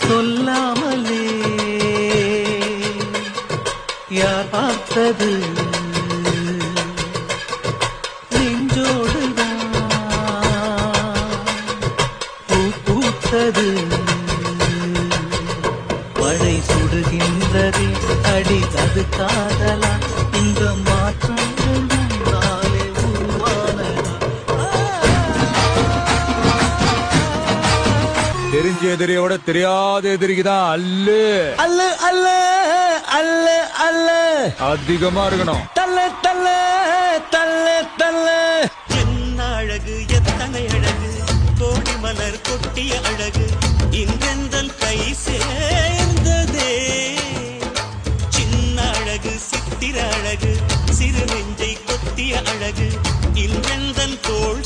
சொல்லாமலே யார் பார்த்தது நெஞ்சோடுதான் பூ பூத்தது மழை சுடுகின்றது அடி அது காதலா இந்த மாற்றங்கள் நாளே உருவானதா தெரிஞ்ச எதிரியோட தெரியாத எதிரிக்குதான் அல்லு அல்லு அல்லு அல்லு அல்லு அதிகமா இருக்கணும். தள்ளு தள்ளு தள்ளு தள்ளு என்ன அழகு எத்தனை அழகு கோடி மலர் கொட்டிய அழகு இன்றெந்தல் கை சேர்ந்ததே சின்ன அழகு சித்திர அழகு சிறு நெஞ்சை கொத்திய அழகு இன்றெந்தல் தோள்